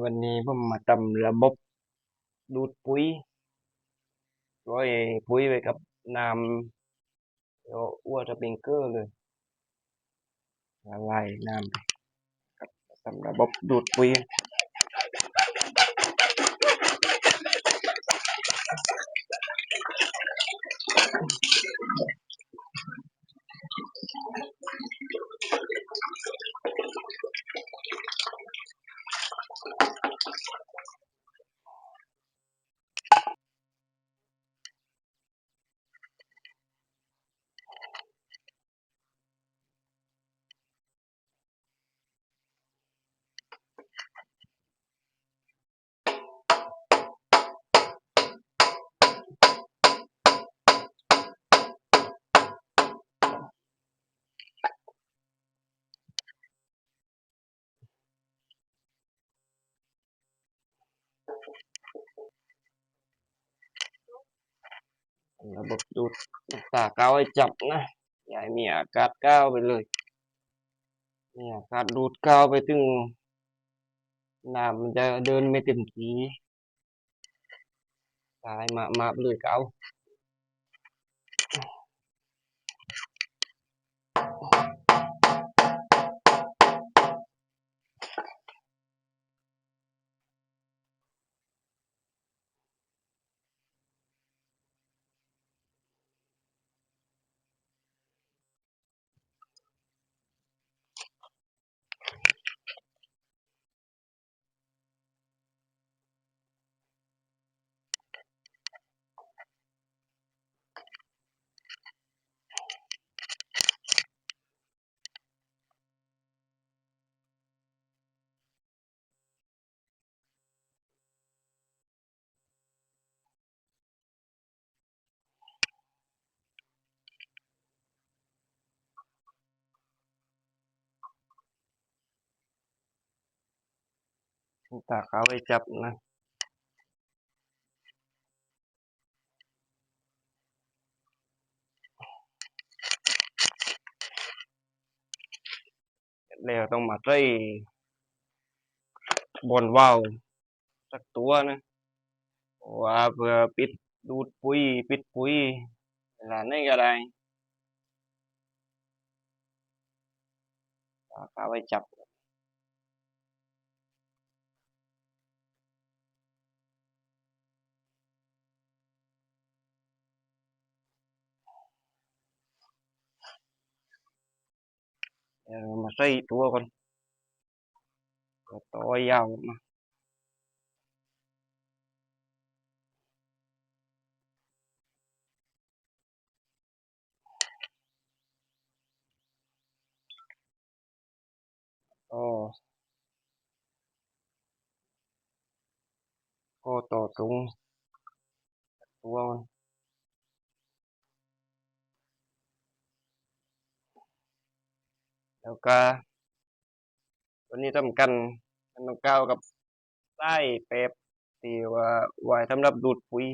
วันนี้ผมมาทำระบบดูดปุ๋ยร้อยปุ๋ยไปกับน้ำแล้วอ้วสปริงเกอร์เลยละลายน้ำไปกับทำระบบดูดปุ๋ยระบบดูดตากาวให้จับนะอย่าให้มีอากาศกาวไปเลยมีอากาศดูดกาวไปถึงน้ำมันจะเดินไม่เต็มที่ตายมาไปเลยกาวตากาวให้จับนะแล้วต้องมาใส่บนวาล์วสักตัวนะว่าเพื่อปิดดูดปุ๋ยปิดปุ๋ยเวลาไหนก็ได้ตากาวให้จับมาใส่ตัวก่อนก็ต่อยาวมาก็ต่อตรงตัวมันแล้วก็ตัวนี้สำคัญมันต้องกาวกับสายแป๊บที่ว่าไว้สำหรับดูดปุ๋ย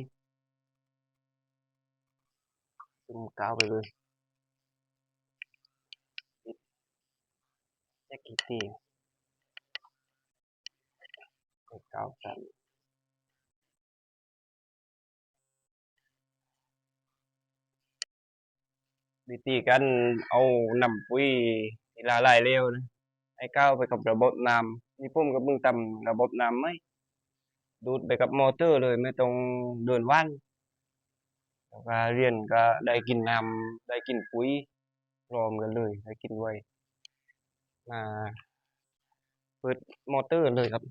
จุ่มกาวไปเลยแจ็คกี่ทีกาวสั่นวิธีการเอาน้ำปุ๋ยที่ละลายเร็วนะให้กาวไปกับระบบน้ำนี่ผมก็เบิ่งตามระบบน้ำไหมดูดไปกับมอเตอร์เลยไม่ต้องเดินว่านแล้วก็เรียนก็ได้กินน้ำได้กินปุ๋ยพร้อมกันเลยได้กินไว้เปิดมอเตอร์เลยครับ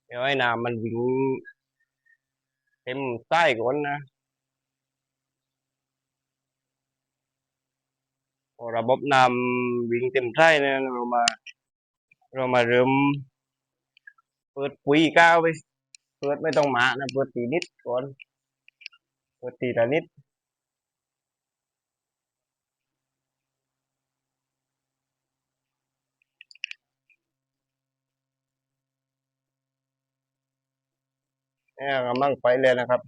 เดี๋ยวให้น้ำมันวิ่งเต็มสายก่อนนะพอระบบน้ำวิ่งเต็มสายนะเรามาเริ่มเปิดปุ๋ยกาวไปเปิดไม่ต้องมากนะเปิดทีนิดก่อนเปิดทีละนิดกำลังไปเลยนะครับ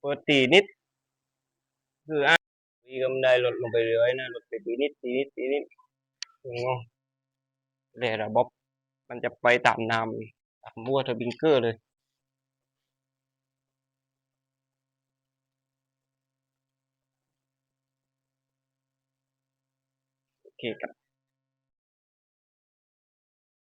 เปิดทีนิดคือ ตีก็มันได้ลดลงไปเรื่อยๆนะลดไปทีนิดแล้วระบบมันจะไปตามน้ำตาม water binker เลยโอเคครับ